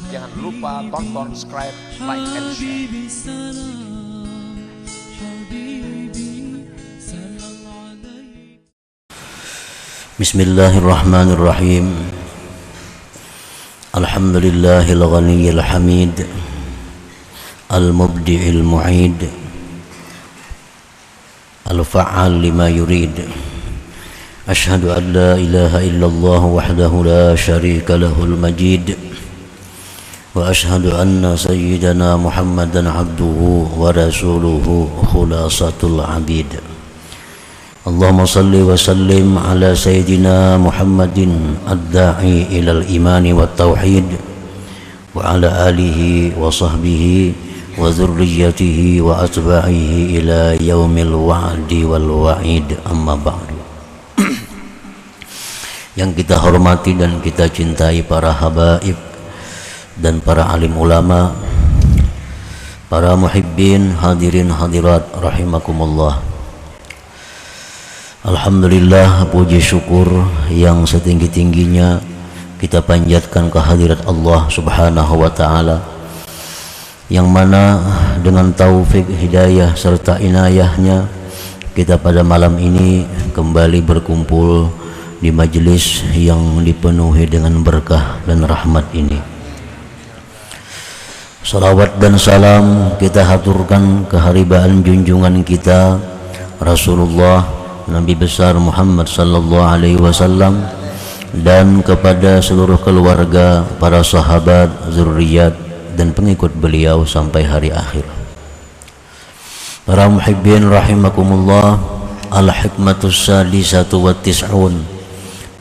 Jangan lupa tonton, subscribe, like, and share. Bismillahirrahmanirrahim. Alhamdulillahil ghaniyil hamid, al-mubdi'il mu'id, al-fa'al lima yurid. Ashhadu an la ilaha illallah wahdahu la syarika lahul majid, wa ashhadu anna sayyidana Muhammadan abduhu wa rasuluhu khulasatul abid. Allahumma salli wa sallim ala sayyidina Muhammadin ad-da'i ilal imani wa tauhid, wa ala alihi wa sahbihi wa dhurriyyatihi wa atba'ihi ila yaumil wa'di wal wa'id, amma ba'du. Yang kita hormati dan kita cintai para habaib dan para alim ulama, para muhibbin, hadirin hadirat rahimakumullah. Alhamdulillah, puji syukur yang setinggi-tingginya kita panjatkan kehadirat Allah Subhanahu wa ta'ala, yang mana dengan taufik, hidayah serta inayahnya kita pada malam ini kembali berkumpul di majelis yang dipenuhi dengan berkah dan rahmat ini. Salawat dan salam kita haturkan keharibaan junjungan kita Rasulullah Nabi besar Muhammad sallallahu alaihi wasallam, dan kepada seluruh keluarga, para sahabat, zurriyat dan pengikut beliau sampai hari akhir. Para muhibbin rahimakumullah, al-hikmatus sadisatu wa tis'un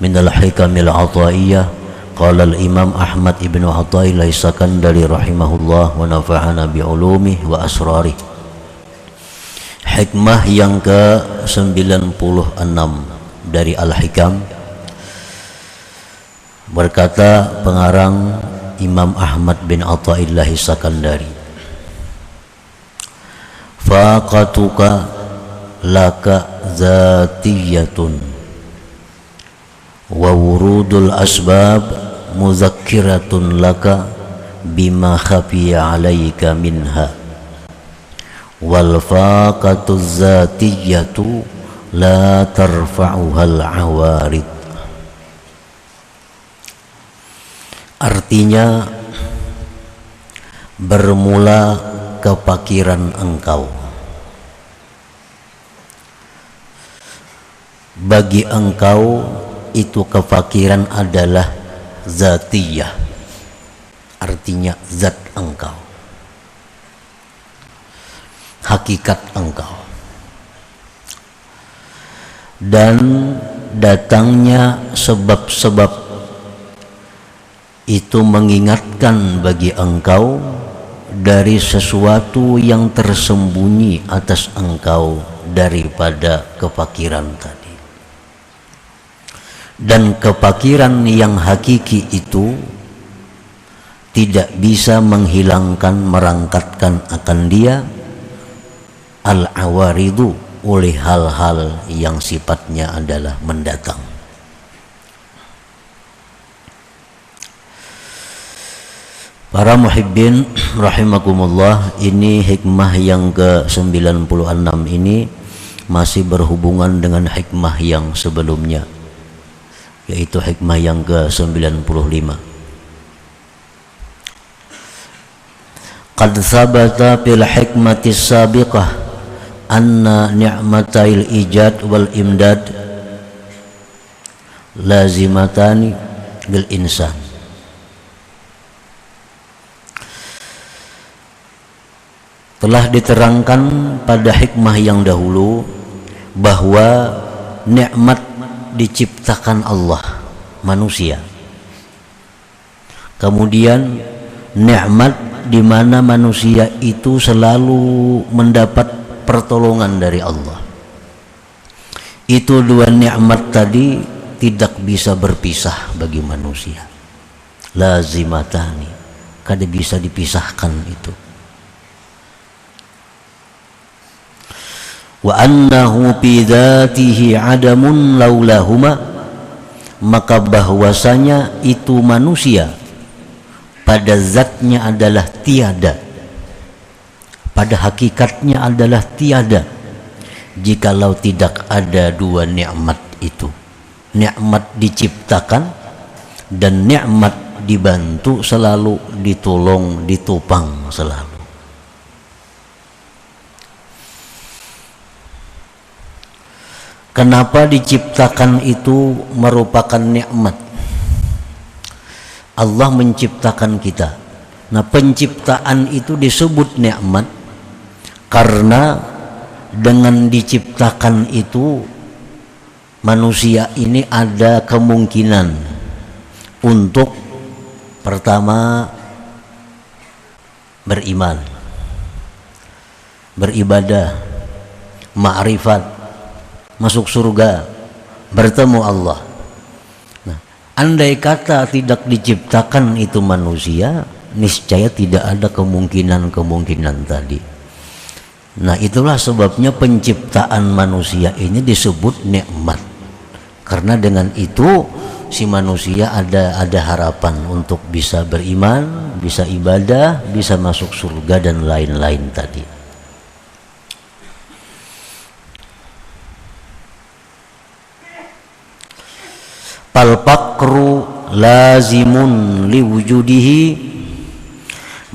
min al-hikamil ataiyah. Qala al-imam Ahmad ibn Athaillah Sakandari rahimahullah wa nafa'ana bi'ulumih wa asrarih. Hikmah yang ke-96 dari Al-Hikam, berkata pengarang Imam Ahmad bin Athaillah Sakandari, faqatuka laka zatiyatun wa wurudul asbab muzakkiratun laka bima khafiya alaika minha, wal faqatuz zatiyatu la tarfa'uhal awarid. Artinya, bermula kefakiran engkau, bagi engkau itu kefakiran adalah zatiyah, artinya zat engkau, hakikat engkau, dan datangnya sebab-sebab itu mengingatkan bagi engkau dari sesuatu yang tersembunyi atas engkau daripada kefakiran tadi. Dan kefakiran yang hakiki itu tidak bisa menghilangkan, merangkatkan akan dia al-awaridu, oleh hal-hal yang sifatnya adalah mendatang. Para muhibbin rahimakumullah, ini hikmah yang ke-96 ini masih berhubungan dengan hikmah yang sebelumnya, yaitu hikmah yang ke-95. Qad thabata fil hikmatis sabiqah anna ni'matail ijad wal imdad lazimatani lil insan. Telah diterangkan pada hikmah yang dahulu bahwa nikmat diciptakan Allah manusia, kemudian nikmat di mana manusia itu selalu mendapat pertolongan dari Allah. Itu dua nikmat tadi tidak bisa berpisah bagi manusia, lazimatani, kada bisa dipisahkan itu. Wa annahu fi dzatihi adamun laulahuma maka bahwasanya itu manusia pada zatnya adalah tiada, pada hakikatnya adalah tiada, jikalau tidak ada dua nikmat itu, nikmat diciptakan dan nikmat dibantu selalu, ditolong, ditopang selalu. Kenapa diciptakan itu merupakan nikmat? Allah menciptakan kita. Nah, penciptaan itu disebut nikmat karena dengan diciptakan itu manusia ini ada kemungkinan untuk pertama beriman, beribadah, ma'rifat, masuk surga, bertemu Allah. Nah, andai kata tidak diciptakan itu manusia, niscaya tidak ada kemungkinan tadi. Nah, itulah sebabnya penciptaan manusia ini disebut nikmat. Karena dengan itu si manusia ada harapan untuk bisa beriman, bisa ibadah, bisa masuk surga dan lain-lain tadi. Fal faqru lazimun liwujudihi,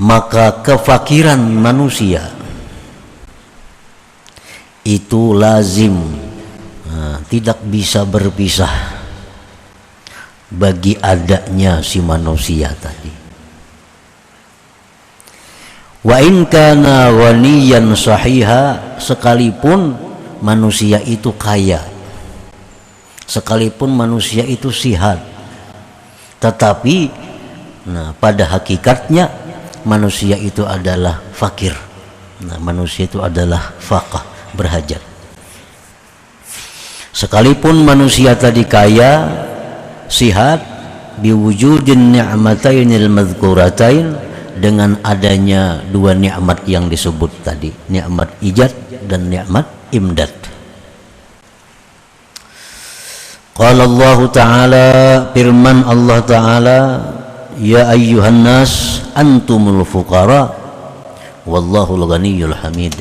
maka kefakiran manusia itu lazim, tidak bisa berpisah bagi adanya si manusia tadi. Wa in kana ghaniyan sahiha, sekalipun manusia itu kaya, sekalipun manusia itu sihat, tetapi pada hakikatnya manusia itu adalah fakir. Manusia itu adalah faqah, berhajat. Sekalipun manusia tadi kaya, sihat, biwujudin ni'matainil madhkuratain, dengan adanya dua nikmat yang disebut tadi, nikmat ijad dan nikmat imdad. Qala Allah Ta'ala, firman Allah Ta'ala, ya ayyuhan nas antumul fuqara wallahul ghaniyyul hamid.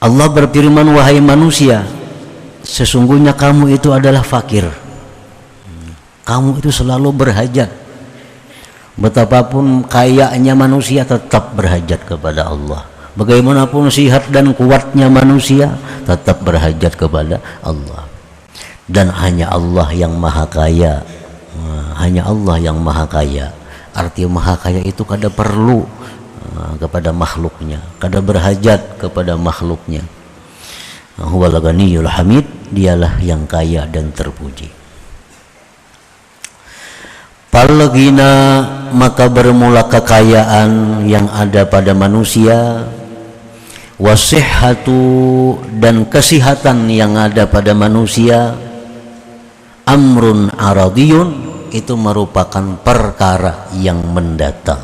Allah berfirman, wahai manusia, sesungguhnya kamu itu adalah fakir, kamu itu selalu berhajat. Betapapun kayanya manusia tetap berhajat kepada Allah. Bagaimanapun sihat dan kuatnya manusia tetap berhajat kepada Allah. Dan hanya Allah yang maha kaya, hanya Allah yang maha kaya. Arti maha kaya itu kada perlu kepada makhluknya, kada berhajat kepada makhluknya. Huwal ghaniyyul hamid, dialah yang kaya dan terpuji. Palghina, maka bermula kekayaan yang ada pada manusia, wasihhatu, dan kesihatan yang ada pada manusia, amrun aradiyun, itu merupakan perkara yang mendatang.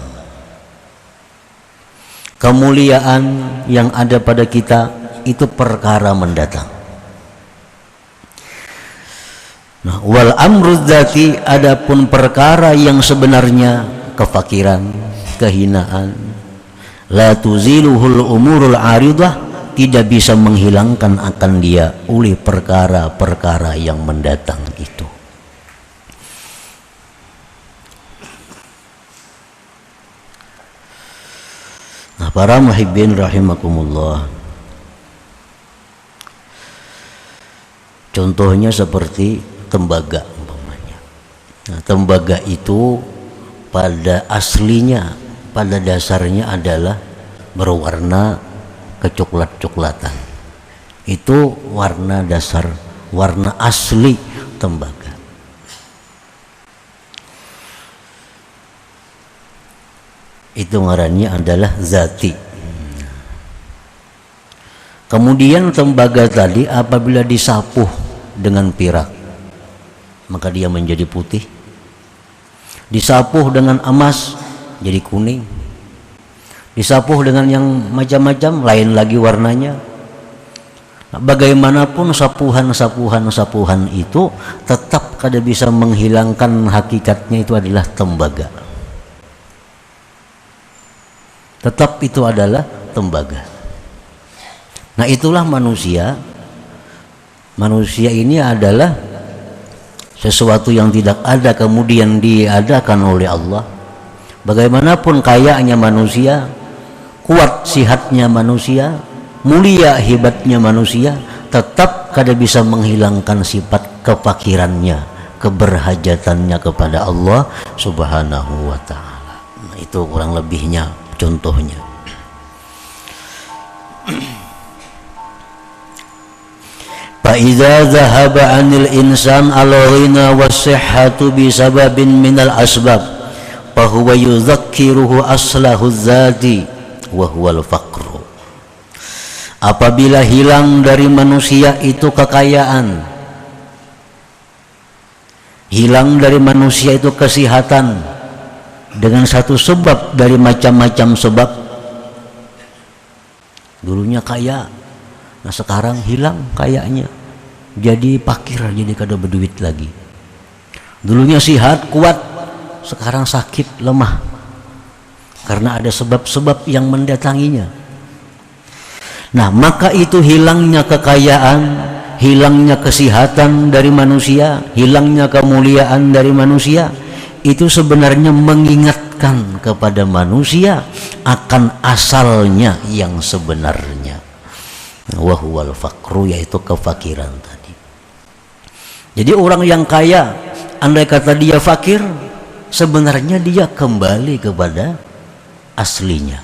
Kemuliaan yang ada pada kita itu perkara mendatang. Nah, wal amru dzati, adapun perkara yang sebenarnya, kefakiran, kehinaan, la tuziluhul umurul aridah, tidak bisa menghilangkan akan dia oleh perkara-perkara yang mendatang itu. Nah, para muhibbin rahimakumullah, contohnya seperti tembaga umpamanya. Nah, tembaga itu pada aslinya, pada dasarnya adalah berwarna kecoklat-coklatan. Itu warna dasar, warna asli tembaga. Itu ngarannya adalah zati. Kemudian tembaga tadi apabila disapuh dengan pirak, maka dia menjadi putih. Disapuh dengan emas, jadi kuning. Disapuh dengan yang macam-macam, lain lagi warnanya. Nah, bagaimanapun sapuhan itu tetap kada bisa menghilangkan hakikatnya itu adalah tembaga. Tetap itu adalah tembaga. Nah itulah manusia. Manusia ini adalah sesuatu yang tidak ada kemudian diadakan oleh Allah. Bagaimanapun kayanya manusia, kuat sihatnya manusia, mulia hebatnya manusia, tetap kada bisa menghilangkan sifat kefakirannya, keberhajatannya kepada Allah Subhanahu wa ta'ala. Nah, itu kurang lebihnya contohnya. فَإِذَا ذَهَبَ عَنِ الْإِنسَانِ الْغِنَى وَالصِّحَّةُ بِسَبَبٍ مِنَ الْأَسْبَابِ فَهُوَ يُذَكِّرُهُ أَصْلَهُ الذَّاتِ وَهُوَ الْفَقْرُ. Apabila hilang dari manusia itu kekayaan, hilang dari manusia itu kesehatan dengan satu sebab dari macam-macam sebab. Dulunya kaya, nah sekarang hilang kayanya, jadi fakir, jadi kada berduit lagi. Dulunya sehat kuat, sekarang sakit lemah karena ada sebab-sebab yang mendatanginya. Nah maka itu hilangnya kekayaan, hilangnya kesehatan dari manusia, hilangnya kemuliaan dari manusia, itu sebenarnya mengingatkan kepada manusia akan asalnya yang sebenarnya, wahuwal faqru, yaitu kefakiran tadi. Jadi orang yang kaya, andai kata dia fakir, sebenarnya dia kembali kepada aslinya.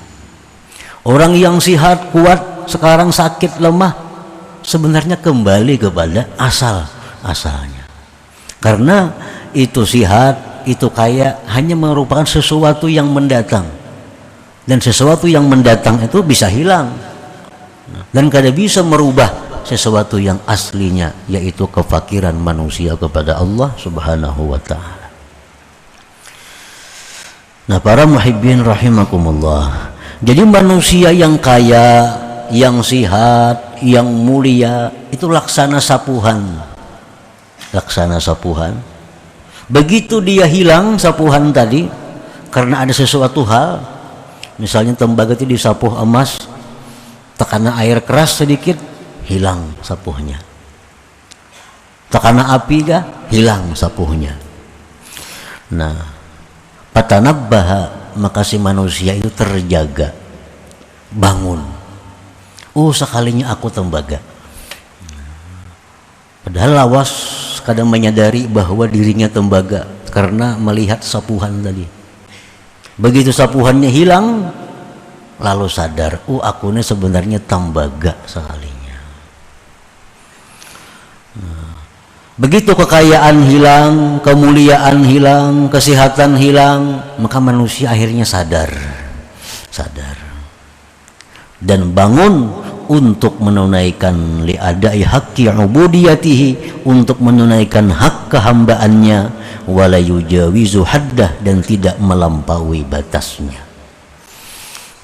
Orang yang sehat kuat sekarang sakit lemah, sebenarnya kembali kepada asalnya. Karena itu sehat, itu kaya hanya merupakan sesuatu yang mendatang, dan sesuatu yang mendatang itu bisa hilang dan kada bisa merubah sesuatu yang aslinya, yaitu kefakiran manusia kepada Allah Subhanahu wa ta'ala. Nah para muhibbin rahimakumullah, jadi manusia yang kaya, yang sehat, yang mulia, itu laksana sapuhan. Laksana sapuhan. Begitu dia hilang sapuhan tadi karena ada sesuatu hal, misalnya tembaga itu disapuh emas, tekana air keras sedikit, hilang sapuhnya. Tekana api kah, hilang sapuhnya. Nah, patanabbaha, maka si manusia itu terjaga, bangun. Oh sekalinya aku tembaga. Padahal lawas kadang menyadari bahwa dirinya tembaga karena melihat sapuhan tadi. Begitu sapuhannya hilang, lalu sadar, oh aku ini sebenarnya tembaga sekalinya. Begitu kekayaan hilang, kemuliaan hilang, kesehatan hilang, maka manusia akhirnya sadar dan bangun untuk menunaikan li'adai haqqi ubudiyatihi, untuk menunaikan hak kehambaannya, wala yujawizu haddah, dan tidak melampaui batasnya.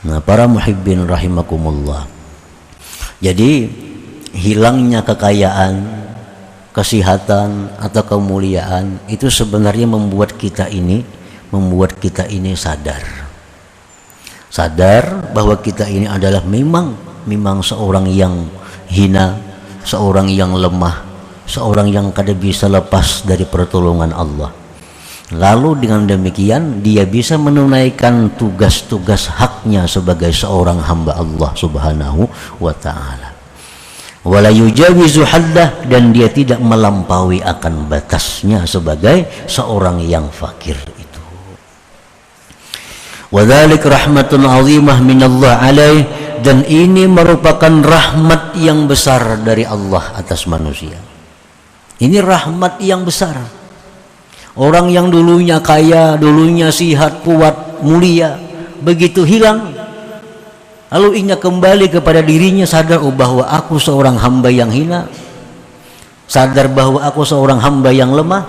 Nah para muhibbin rahimakumullah, jadi hilangnya kekayaan, kesehatan atau kemuliaan itu sebenarnya membuat kita ini sadar bahwa kita ini adalah memang seorang yang hina, seorang yang lemah, seorang yang kada bisa lepas dari pertolongan Allah. Lalu dengan demikian dia bisa menunaikan tugas-tugas haknya sebagai seorang hamba Allah Subhanahu wa ta'ala. Wala yujawizu haddah, dan dia tidak melampaui akan batasnya sebagai seorang yang fakir itu. Wa dzalik rahmatun 'azimah minallah alaih, dan ini merupakan rahmat yang besar dari Allah atas manusia. Ini rahmat yang besar. Orang yang dulunya kaya, dulunya sehat, kuat, mulia, begitu hilang, lalu ingat kembali kepada dirinya, sadar bahwa aku seorang hamba yang hina, sadar bahwa aku seorang hamba yang lemah.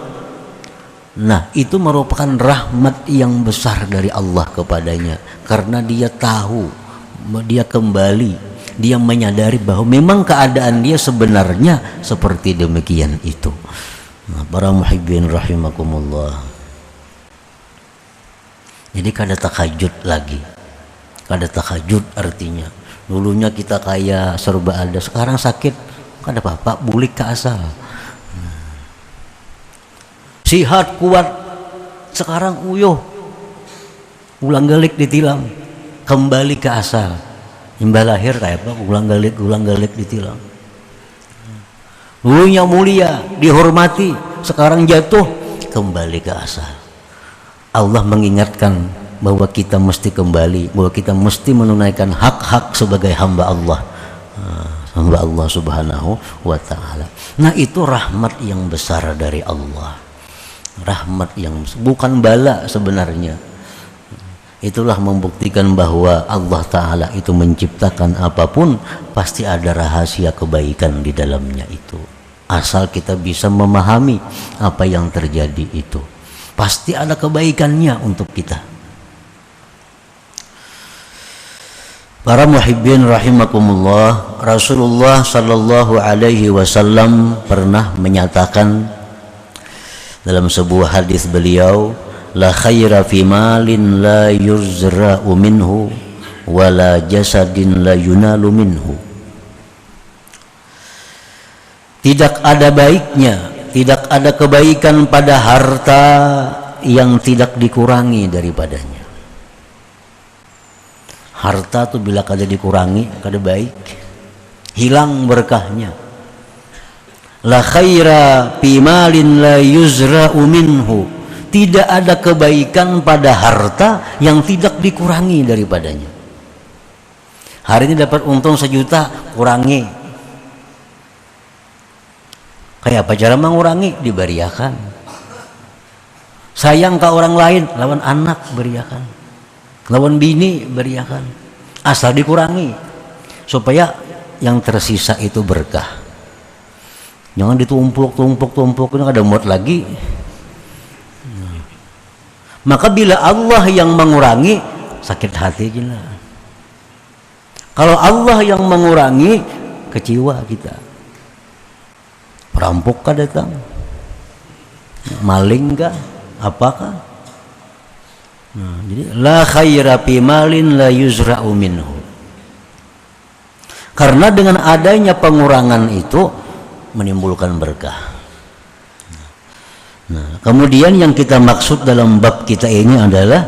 Nah itu merupakan rahmat yang besar dari Allah kepadanya, karena dia tahu, dia kembali, dia menyadari bahwa memang keadaan dia sebenarnya seperti demikian itu. Nah, para muhibbin rahimakumullah. Jadi kada tahajud lagi. Kada tahajud artinya dulunya kita kaya serba ada, sekarang sakit kada apa-apa, bulik ke asal. Sihat kuat, sekarang uyuh ulang galik ditilang, kembali ke asal. Imbal lahir kayak apa, ulang galik ditilang. Dulunya mulia, dihormati, sekarang jatuh, kembali ke asal. Allah mengingatkan bahwa kita mesti kembali, bahwa kita mesti menunaikan hak-hak sebagai hamba Allah, hamba Allah subhanahu wa ta'ala. Nah, itu rahmat yang besar dari Allah, rahmat yang bukan bala sebenarnya. Itulah membuktikan bahwa Allah Ta'ala itu menciptakan apapun pasti ada rahasia kebaikan di dalamnya itu. Asal kita bisa memahami apa yang terjadi itu, pasti ada kebaikannya untuk kita. Para muhibbin rahimakumullah, Rasulullah sallallahu alaihi wasallam pernah menyatakan dalam sebuah hadis beliau, la khaira fi malin la yuzra'u minhu wala jasadin la yunalu minhu. Tidak ada baiknya, tidak ada kebaikan pada harta yang tidak dikurangi daripadanya. Harta tuh bila kada dikurangi kada baik, hilang berkahnya. La khaira fi malin la yuzra'u minhu. Tidak ada kebaikan pada harta yang tidak dikurangi daripadanya. Hari ini dapat untung 1 juta, kurangi. Kayak apa cara mengurangi? Diberiakan. Sayang ke orang lain, lawan anak beriakan, lawan bini beriakan. Asal dikurangi supaya yang tersisa itu berkah. Jangan ditumpuk, ini ada muat lagi. Maka bila Allah yang mengurangi, sakit hati kita. Kalau Allah yang mengurangi, kecewa kita. Perampok kah datang? Maling kah? Apakah? Nah, jadi la khaira fi malin la yuzra'u minhu. Karena dengan adanya pengurangan itu menimbulkan berkah. Nah, kemudian yang kita maksud dalam bab kita ini adalah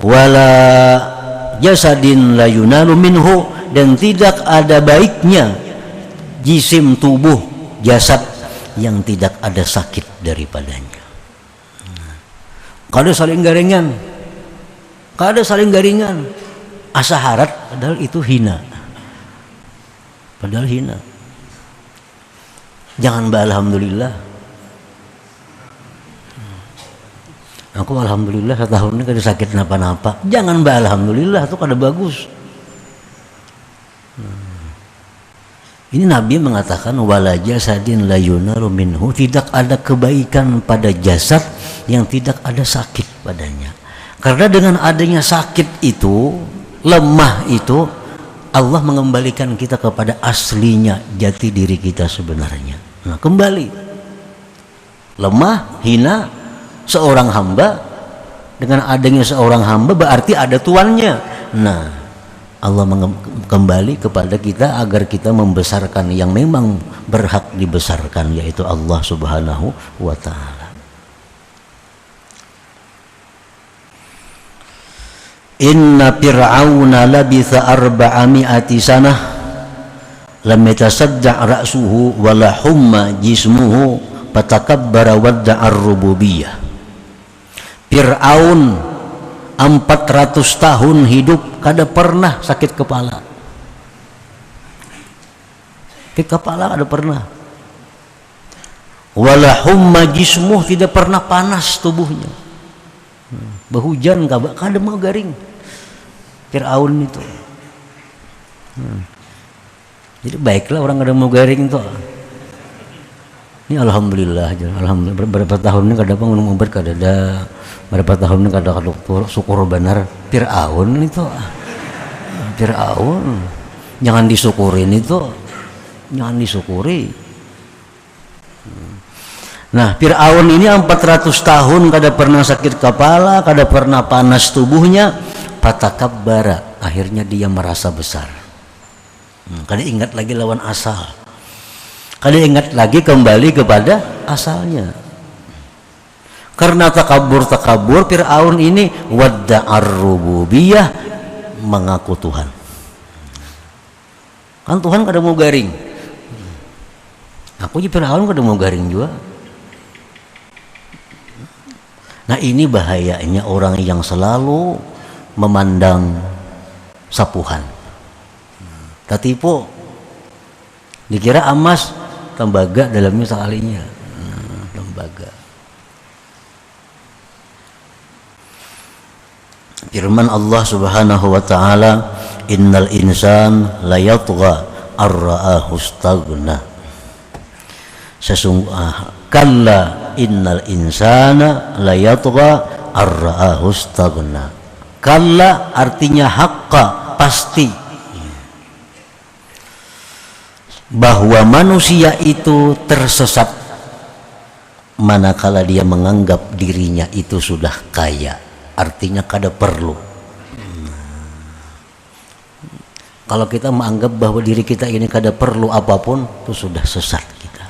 wala jasadin la yunalu minhu, dan tidak ada baiknya jisim tubuh jasad yang tidak ada sakit daripadanya. Kada saling garingan, kada saling garingan, asa harat padahal itu hina, padahal hina. Jangan alhamdulillah. Aku alhamdulillah setahun ini kada sakit napa-napa. Jangan alhamdulillah, itu kada bagus. Ini Nabi mengatakan wala jasadin la yunalu minhu, tidak ada kebaikan pada jasad yang tidak ada sakit padanya. Karena dengan adanya sakit itu, lemah itu, Allah mengembalikan kita kepada aslinya, jati diri kita sebenarnya. Nah, kembali lemah, hina, seorang hamba. Dengan adanya seorang hamba berarti ada tuannya. Nah, Allah kembali kepada kita agar kita membesarkan yang memang berhak dibesarkan, yaitu Allah subhanahu wa ta'ala. Inna fir'auna labitha 400 sanah lam yatasadda' ra'suhu wa la humma jismuhu fatakabbara wadda'a ar-rububiyyah. Fir'aun 400 tahun hidup kada pernah sakit kepala. Sakit kepala kada pernah. Wala humma jismuh, tidak pernah panas tubuhnya. Berhujan kada mau garing. Fir'aun itu. Jadi baiklah orang kada mau garing itu. Ini alhamdulillah aja. Alhamdulillah berapa tahun ini kada ngomong obat kada ada. Berapa tahun ini kada dokter syukur benar. Fir'aun itu. Fir'aun. Jangan disyukurin itu. Jangan disyukuri. Nah, Fir'aun ini 400 tahun kada pernah sakit kepala, kada pernah panas tubuhnya, patakabbara, akhirnya dia merasa besar. Kada ingat lagi lawan asal, kada ingat lagi kembali kepada asalnya. Karena takabur Fir'aun ini wadda'ar rububiyah, mengaku Tuhan. Kan Tuhan kada mau garing. Aku ji Fir'aun kada mau garing juga. Nah, ini bahayanya orang yang selalu memandang sapuhan. Tatipu dikira emas, tembaga dalamnya sekalinya. Tembaga. Firman Allah Subhanahu wa taala, innal insan la yatgha ar-ra'ahu istaghna. Sesungguhnya kalla innal insana la yatgha ar-ra'ahu istaghna. Kalla artinya haqqa, pasti, bahwa manusia itu tersesat manakala dia menganggap dirinya itu sudah kaya. Artinya kada perlu. Kalau kita menganggap bahwa diri kita ini kada perlu apapun, itu sudah sesat kita.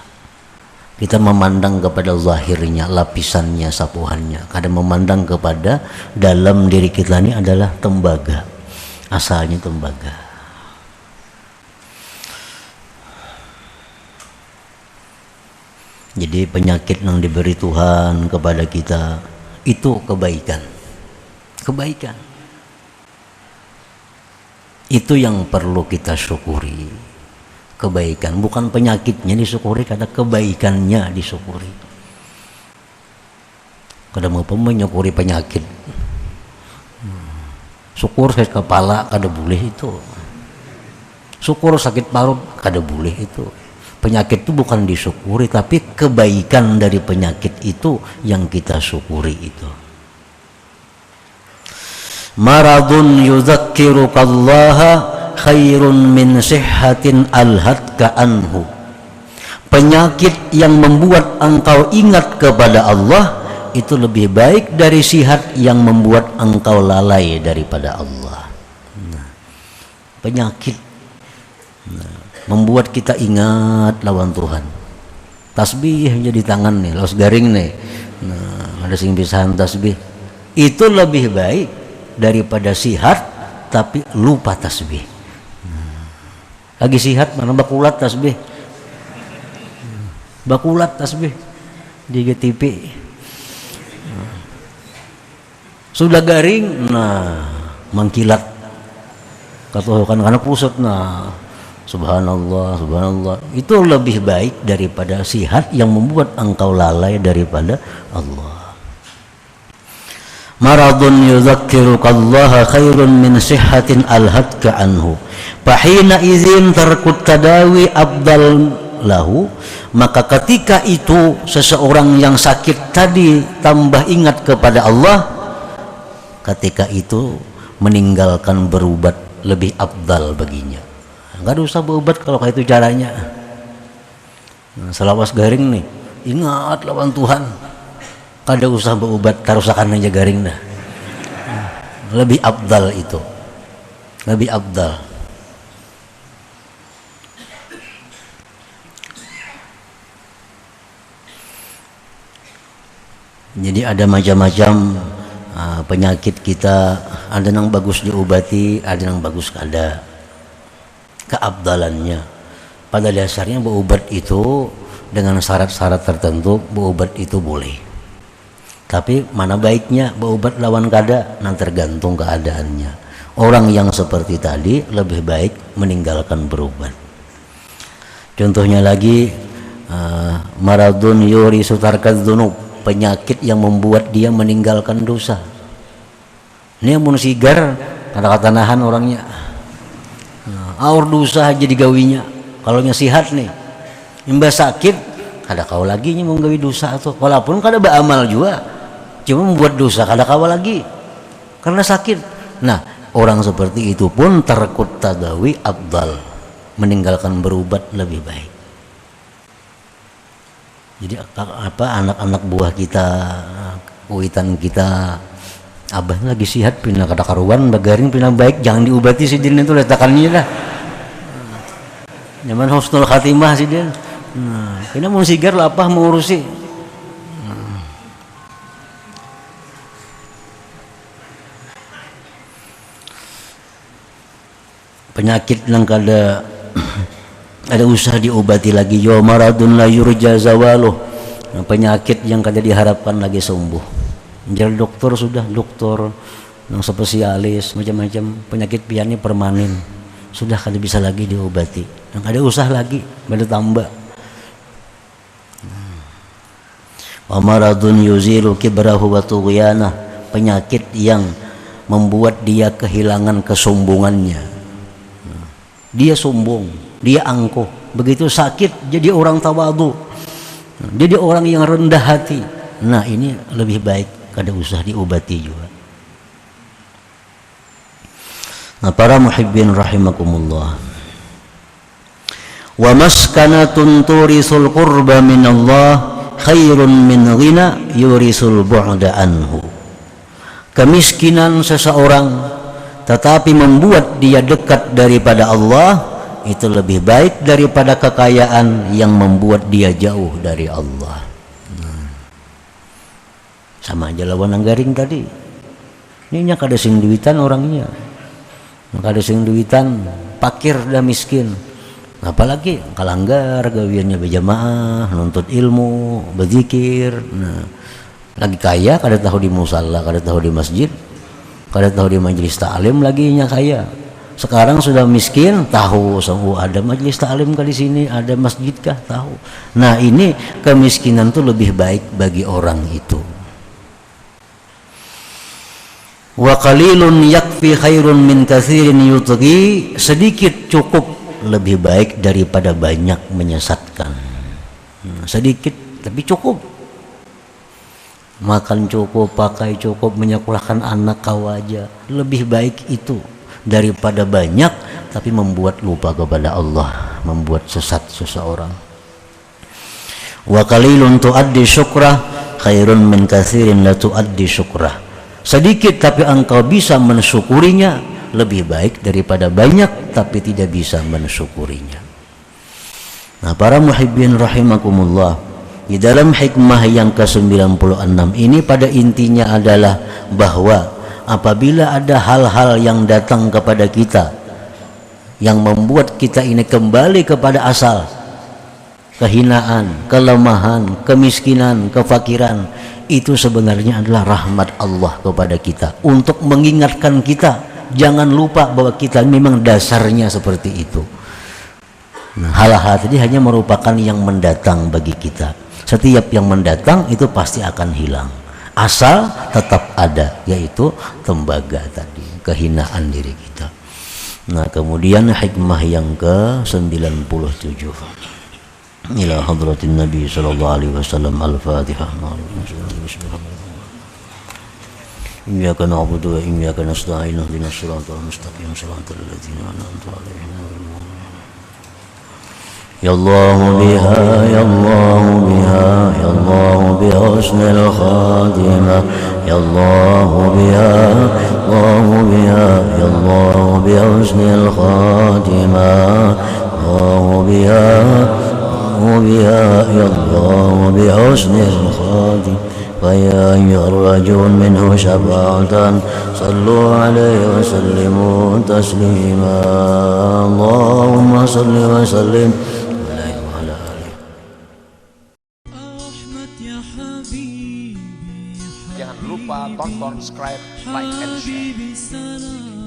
Kita memandang kepada zahirnya, lapisannya, sapuhannya. Kada memandang kepada dalam diri kita ini adalah tembaga. Asalnya tembaga. Jadi penyakit yang diberi Tuhan kepada kita itu kebaikan. Kebaikan itu yang perlu kita syukuri. Kebaikan, bukan penyakitnya disyukuri, kada kebaikannya disyukuri. Kada mau menyukuri penyakit. Syukur sakit kepala kada boleh itu. Syukur sakit parut kada boleh itu. Penyakit itu bukan disyukuri, tapi kebaikan dari penyakit itu yang kita syukuri itu. Maradun yudzakirukallaha khairun min sihhatin alhatka anhu. Penyakit yang membuat engkau ingat kepada Allah itu lebih baik dari sihat yang membuat engkau lalai daripada Allah. Penyakit membuat kita ingat lawan Tuhan. Tasbih jadi tangan nih, los garing nih. Ada sing pisahan tasbih. Itu lebih baik daripada sihat tapi lupa tasbih. Lagi sihat mana bakulat tasbih. Bakulat tasbih di GTP. Sudah garing, mengkilat. Katakan karena pusat, subhanallah, subhanallah. Itu lebih baik daripada sihat yang membuat engkau lalai daripada Allah. Maradun yudzakirukallaha khairun min sihhatin alhatka anhu. Fahina izin tarkut tadawi abdal lahu. Maka ketika itu seseorang yang sakit tadi tambah ingat kepada Allah, ketika itu meninggalkan berubat lebih abdal baginya. Enggak usah berobat kalau kayak itu caranya. Selawas garing nih, ingat lawan Tuhan. Kada usah berobat, tarusakan aja garing dah. Lebih abdal itu. Lebih abdal. Jadi ada macam-macam penyakit kita, ada yang bagus diobati, ada yang bagus kada. Keabdalannya. Pada dasarnya berobat itu dengan syarat-syarat tertentu, berobat itu boleh. Tapi mana baiknya berobat lawan kada, nanti tergantung keadaannya. Orang yang seperti tadi lebih baik meninggalkan berobat. Contohnya lagi maradun yuri sutarkad dzunub, penyakit yang membuat dia meninggalkan dosa. Ini mun sigar kata-kata nahan orangnya. Aur dosa aja digawinya. Kalau nya sihat nih, imbas sakit kada kau lagi nya mau gawi dosa tuh. Walaupun kada beramal juga, cuma membuat dosa kada kau lagi karena sakit. Nah, orang seperti itu pun tarkut tadawi abdal, meninggalkan berobat lebih baik. Jadi apa anak-anak buah kita, kuitan kita, abah lagi sihat pindah kada karuan, bagaring pindah baik, jangan diobati si din itu letakannya lah. Nyaman husnul khatimah si din. Nah, kena mau sigar lah apa mau urusi. Penyakit yang kada ada usaha diobati lagi, yo maradun la yurja zawaluh. Nah, penyakit yang kada diharapkan lagi sembuh. Menjadi dokter sudah, dokter yang spesialis macam-macam penyakit piannya permanen sudah kada bisa lagi diobati. Yang ada usaha lagi baru tambah. Wa maradun yuzilu kibrahu wa tughyana, penyakit yang membuat dia kehilangan kesombongannya. Dia sombong, dia angkuh, begitu sakit jadi orang tawadu, jadi orang yang rendah hati. Nah ini lebih baik kada usah diobati juga. Nah para muhibbin rahimakumullah, wa maskanatun turisul qurba min Allah khairun min ghina yurisul bu'da anhu. Kemiskinan seseorang tetapi membuat dia dekat daripada Allah itu lebih baik daripada kekayaan yang membuat dia jauh dari Allah. Sama aja lawan anggaring tadi. Ini nya kada sing duitan orangnya, kada sing duitan, pakir dah miskin. Apalagi kalanggar gawiannya berjamaah, nuntut ilmu, berzikir. Nah, lagi kaya kada tahu di musalla, kada tahu di masjid, kada tahu di majelis ta'lim lagi nya kaya. Sekarang sudah miskin, tahu ada majelis ta'lim kah di sini, ada masjid kah, tahu. Nah, ini kemiskinan itu lebih baik bagi orang itu. Wa qalilun yakfi khairun min katsirin yutghi, sedikit cukup lebih baik daripada banyak menyesatkan. Sedikit tapi cukup. Makan cukup, pakai cukup, menyekolahkan anak kau aja, lebih baik itu daripada banyak tapi membuat lupa kepada Allah, membuat sesat seseorang. Wa qalilun tuaddi syukrah khairun min katsirin la tuaddi syukrah, sedikit tapi engkau bisa mensyukurinya lebih baik daripada banyak tapi tidak bisa mensyukurinya. Nah para muhibbin rahimakumullah, di dalam hikmah yang ke-96 ini pada intinya adalah bahwa apabila ada hal-hal yang datang kepada kita yang membuat kita ini kembali kepada asal, kehinaan, kelemahan, kemiskinan, kefakiran, itu sebenarnya adalah rahmat Allah kepada kita untuk mengingatkan kita jangan lupa bahwa kita memang dasarnya seperti itu. Nah, hal-hal tadi hanya merupakan yang mendatang bagi kita. Setiap yang mendatang itu pasti akan hilang, asal tetap ada, yaitu tembaga tadi, kehinaan diri kita. Nah kemudian hikmah yang ke-97 ila hadratin Nabi sallallahu alaihi wasallam. Al-Fatihah. Iyyaka na'budu wa iyyaka nasta'in, ihdinas siratal mustaqim, siratal ladzina an'amta 'alaihim. Ya Allah biha, ya Allah biha, ya Allah bi husnil khatimah. Ya Allah biha, Allah biha, ya Allah bi husnil khatimah. Allah biha, Allah biha, ya Allah bi husnil khatimah. فيا أيها الرجل منه شفاعة صلوا عليه وسلموا تسليما. اللهم صل وسلم. Jangan lupa tonton, subscribe, like, and share.